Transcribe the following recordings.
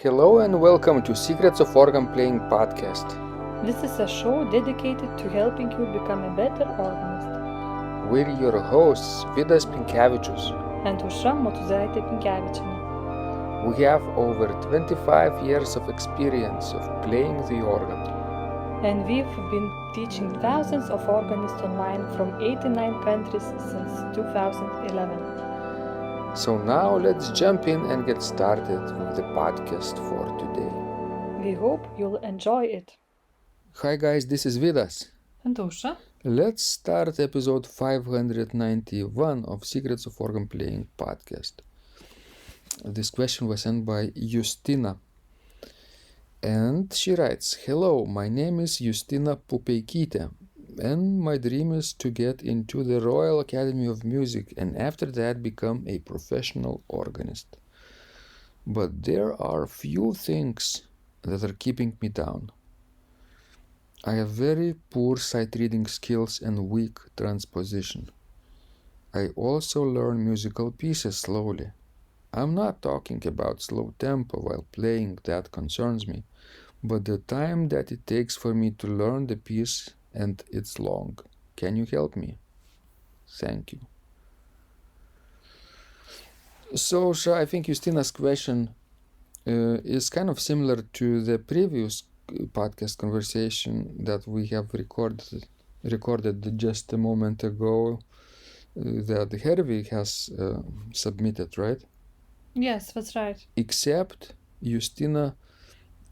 Hello and welcome to Secrets of Organ Playing podcast. This is a show dedicated to helping you become a better organist. We're your hosts, Vidas Pinkevičius. And Aušra Motūzaitė Pinkevičienė. We have over 25 years of experience of playing the organ. And we've been teaching thousands of organists online from 89 countries since 2011. So now let's jump in and get started with the podcast for today. We hope you'll enjoy it. Hi guys, this is Vidas. And Aušra. Let's start episode 591 of Secrets of Organ Playing podcast. This question was sent by Justina. And she writes, "Hello, my name is Justina Pupeikytė, and my dream is to get into the Royal Academy of Music and after that become a professional organist. But there are few things that are keeping me down. I have very poor sight reading skills and weak transposition. I also learn musical pieces slowly. I'm not talking about slow tempo while playing, that concerns me, but the time that it takes for me to learn the piece and it's long. Can you help me? Thank you." So, I think Justina's question is kind of similar to the previous podcast conversation that we have recorded just a moment ago that Hervig has submitted, right? Yes, that's right. Except Justina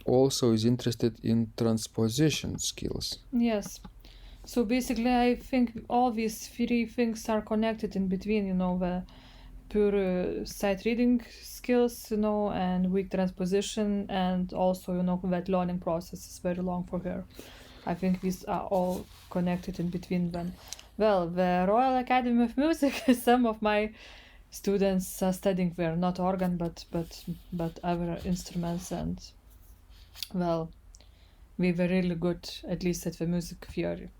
also is interested in transposition skills. Yes. So basically I think all these three things are connected in between, the pure sight reading skills, and weak transposition, and also, that learning process is very long for her. I think these are all connected in between them. Well, the Royal Academy of Music, some of my students are studying there, not organ, but other instruments, and, well, we were really good, at least at the music theory.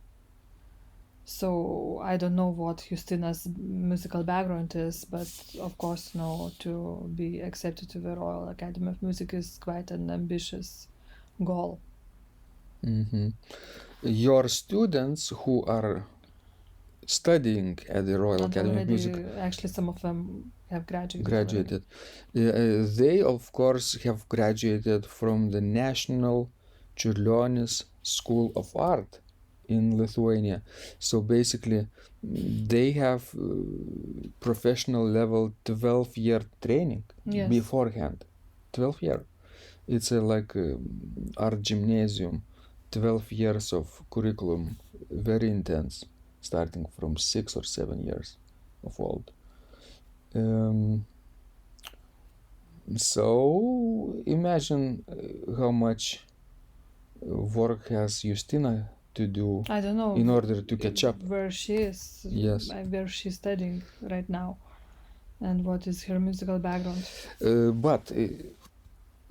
So I don't know what Justina's musical background is, but of course, to be accepted to the Royal Academy of Music is quite an ambitious goal. Mm-hmm. Your students who are studying at the Royal Academy of Music, actually some of them have graduated. They of course have graduated from the National Čiurlionis School of Art in Lithuania. So basically they have professional level 12-year training. Yes. Beforehand. 12-year. It's like art gymnasium, 12 years of curriculum, very intense, starting from 6 or 7 years of old. So imagine how much work has Justina to do, I don't know, in order to catch up. Where she is, yes, where she's studying right now, and what is her musical background. But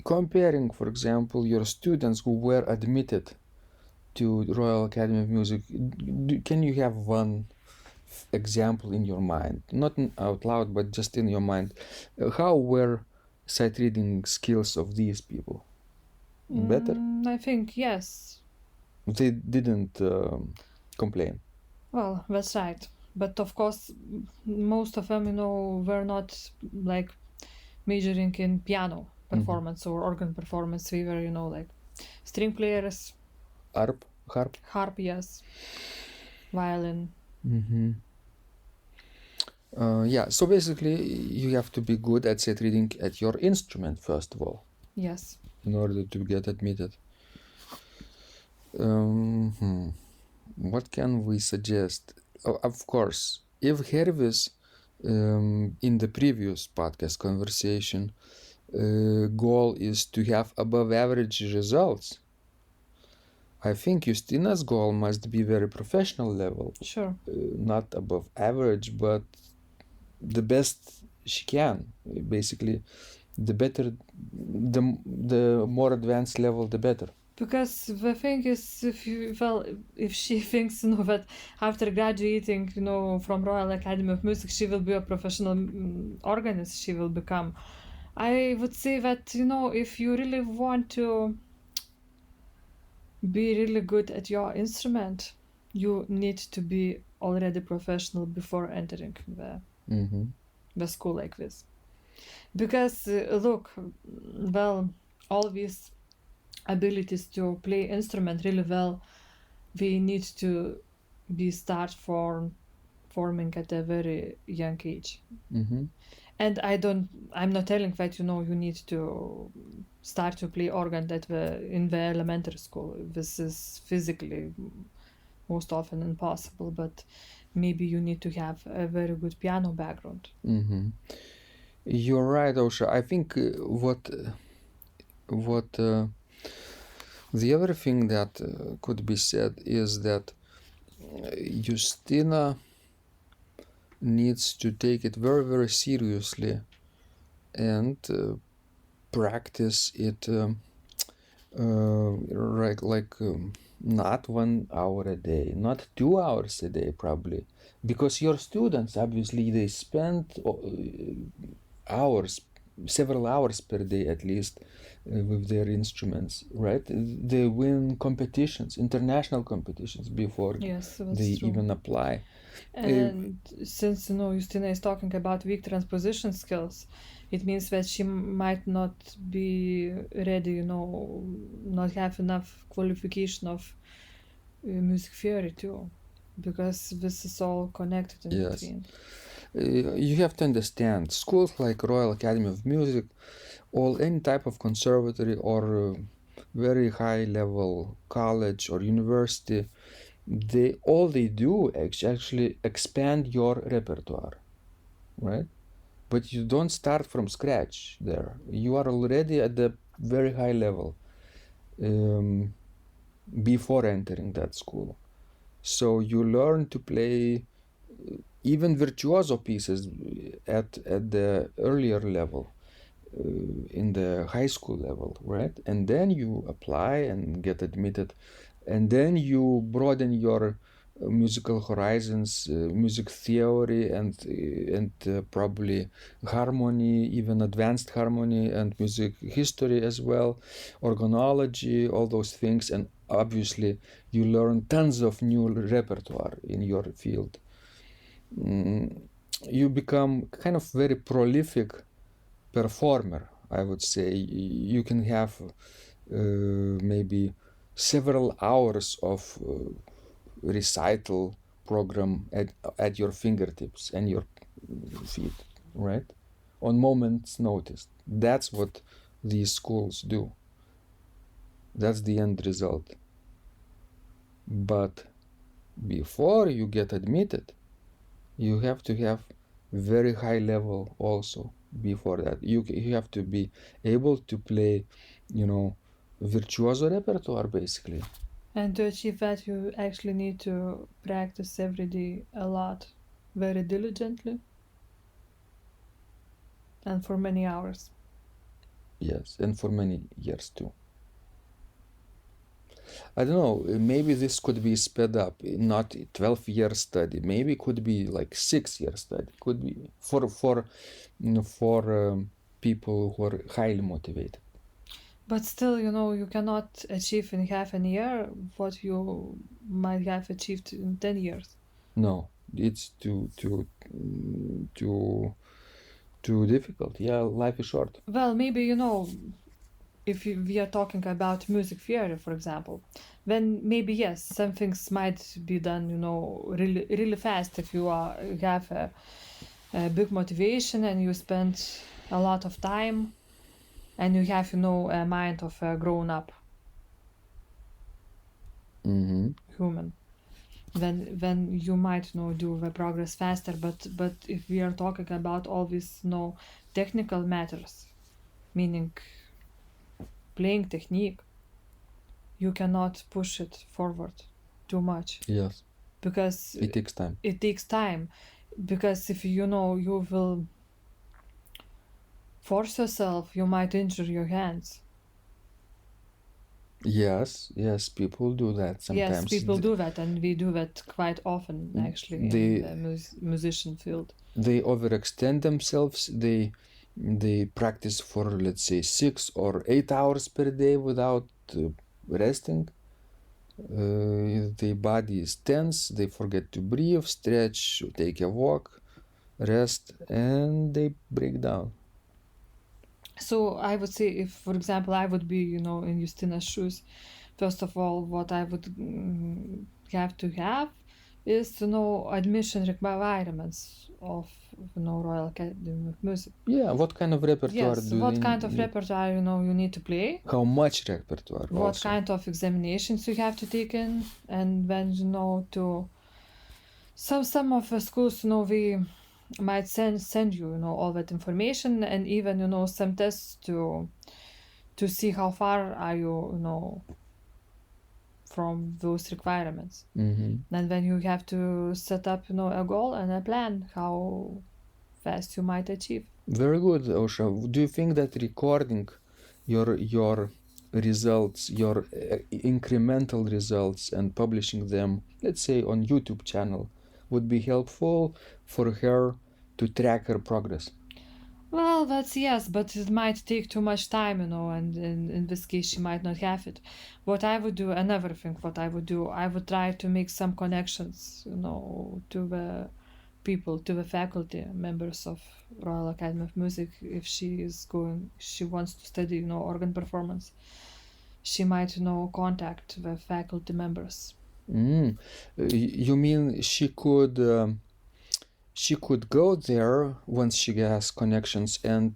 comparing, for example, your students who were admitted to Royal Academy of Music, can you have one example in your mind, not out loud, but just in your mind? How were sight reading skills of these people? Better? I think yes. They didn't complain. Well, that's right. But of course, most of them, were not like majoring in piano performance or organ performance. We were, like string players. Harp, yes. Violin. Mm-hmm. Yeah, so basically you have to be good at sight reading at your instrument first of all. Yes. In order to get admitted. What can we suggest? Of course, if Hervis in the previous podcast conversation goal is to have above average results, I think Justina's goal must be very professional level. Sure. Not above average, but the best she can. Basically, the better, the more advanced level, the better. Because the thing is, if she thinks, that after graduating, from Royal Academy of Music, she will be a professional organist, she will become, I would say that, if you really want to be really good at your instrument, you need to be already professional before entering the school like this. Because, look, well, all these abilities to play instrument really well, we need to be forming at a very young age. And I'm not telling that, you need to start to play organ in the elementary school. This is physically most often impossible, but maybe you need to have a very good piano background. You're right, Ausra. I think what the other thing that could be said is that Justina needs to take it very, very seriously and practice it not 1 hour a day, not 2 hours a day probably, because your students obviously they spend several hours per day at least with their instruments, right? They win competitions, international competitions before they even apply. And since Justina is talking about weak transposition skills, it means that she might not be ready, not have enough qualification of music theory too, because this is all connected in between. You have to understand, schools like Royal Academy of Music, or any type of conservatory or very high level college or university, all they do actually expand your repertoire, right? But you don't start from scratch there. You are already at the very high level before entering that school. So you learn to play even virtuoso pieces at the earlier level, in the high school level, right? And then you apply and get admitted, and then you broaden your musical horizons, music theory, and probably harmony, even advanced harmony, and music history as well, organology, all those things, and obviously you learn tons of new repertoire in your field. You become kind of very prolific performer, I would say. You can have maybe several hours of recital program at your fingertips and your feet, right? On moment's notice. That's what these schools do. That's the end result. But before you get admitted, you have to have very high level also. Before that, you have to be able to play, virtuoso repertoire basically. And to achieve that, you actually need to practice every day a lot, very diligently, and for many hours. Yes, and for many years too. I don't know, maybe this could be sped up, not 12-year study, maybe it could be like 6-year study, could be for people who are highly motivated. But still, you cannot achieve in half a year what you might have achieved in 10 years. No, it's too difficult. Yeah, life is short. Well, maybe, if we are talking about music theory, for example, then maybe yes, some things might be done, really, really fast if you have a big motivation and you spend a lot of time and you have, a mind of a grown-up human. Then you might do the progress faster. But if we are talking about all these technical matters, meaning playing technique, you cannot push it forward too much. Yes. Because it takes time. It takes time. Because if you will force yourself, you might injure your hands. Yes, people do that sometimes. Yes, people do that, and we do that quite often, actually, in the musician field. They overextend themselves, they they practice for, let's say, 6 or 8 hours per day without resting. Their body is tense, they forget to breathe, stretch, take a walk, rest, and they break down. So I would say, if, for example, I would be, in Justina's shoes, first of all, what I would have to have is, admission requirements of, Royal Academy of Music. Yeah, what kind of repertoire Yes, what kind of repertoire, you need to play. How much repertoire What also. kind of examinations you have to take in, and when, to... Some of the schools, we might send you, all that information, and even, some tests to see how far are you, from those requirements. Mm-hmm. And then you have to set up, a goal and a plan how fast you might achieve. Very good, Ausra. Do you think that recording your results, your incremental results, and publishing them, let's say on YouTube channel, would be helpful for her to track her progress? Well, that's yes, but it might take too much time, and in this case she might not have it. What I would do, another thing, I would try to make some connections, to the people, to the faculty members of Royal Academy of Music. If she wants to study, organ performance, she might, contact the faculty members. You mean she could go there once she has connections and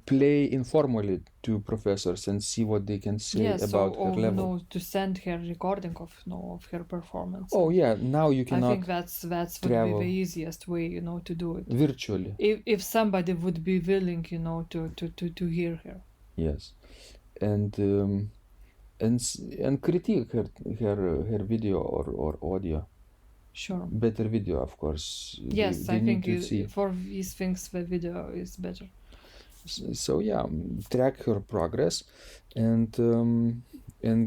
play informally to professors and see what they can say about her level. To send her recording of her performance. Oh yeah, now you cannot. I think that's would be the easiest way, to do it virtually. If somebody would be willing, to hear her. Yes, and critique her video or audio. Sure. Better video, of course. Yes, I think for these things the video is better. So yeah, track her progress and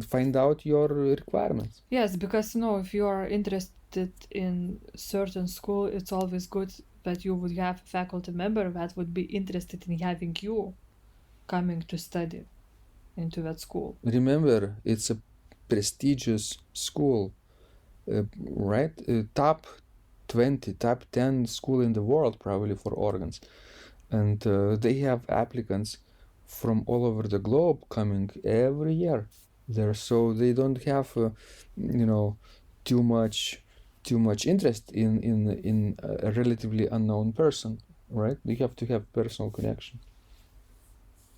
find out your requirements. Yes, because if you are interested in certain school, it's always good that you would have a faculty member that would be interested in having you coming to study into that school. Remember, it's a prestigious school, right? Top 20, top 10 school in the world probably for organs. And they have applicants from all over the globe coming every year there, so they don't have too much interest in a relatively unknown person, right? You have to have personal connection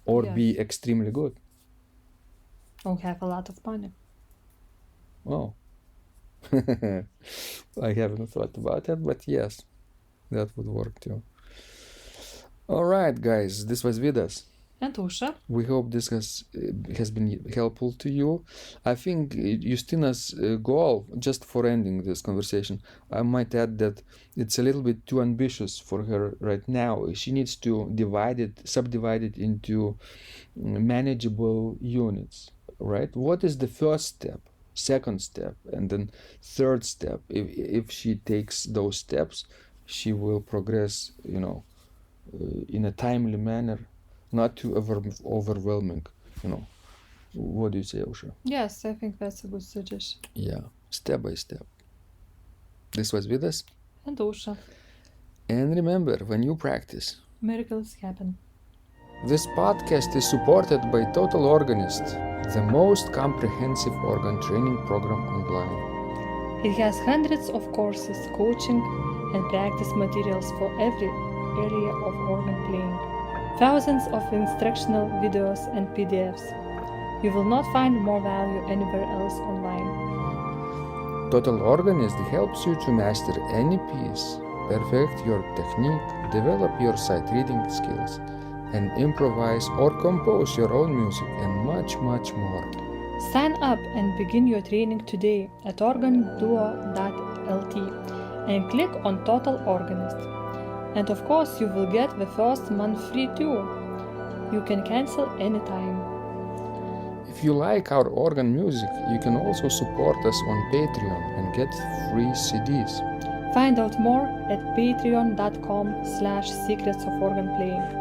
or be extremely good or have a lot of money. Oh. I haven't thought about that, but yes, that would work too. All right, guys, this was Vidas. And Ausra. We hope this has been helpful to you. I think Justina's goal, just for ending this conversation, I might add that it's a little bit too ambitious for her right now. She needs to subdivide it into manageable units, right? What is the first step, second step, and then third step? If she takes those steps, she will progress, in a timely manner, not too overwhelming, What do you say, Ausra? Yes, I think that's a good suggestion. Yeah, step by step. This was Vidas. And Ausra. And remember, when you practice, miracles happen. This podcast is supported by Total Organist, the most comprehensive organ training program online. It has hundreds of courses, coaching, and practice materials for every area of organ playing. Thousands of instructional videos and PDFs. You will not find more value anywhere else online. Total Organist helps you to master any piece, perfect your technique, develop your sight reading skills, and improvise or compose your own music, and much, much more. Sign up and begin your training today at organduo.lt and click on Total Organist. And of course, you will get the first month free too. You can cancel anytime. If you like our organ music, you can also support us on Patreon and get free CDs. Find out more at patreon.com/secrets of organ playing.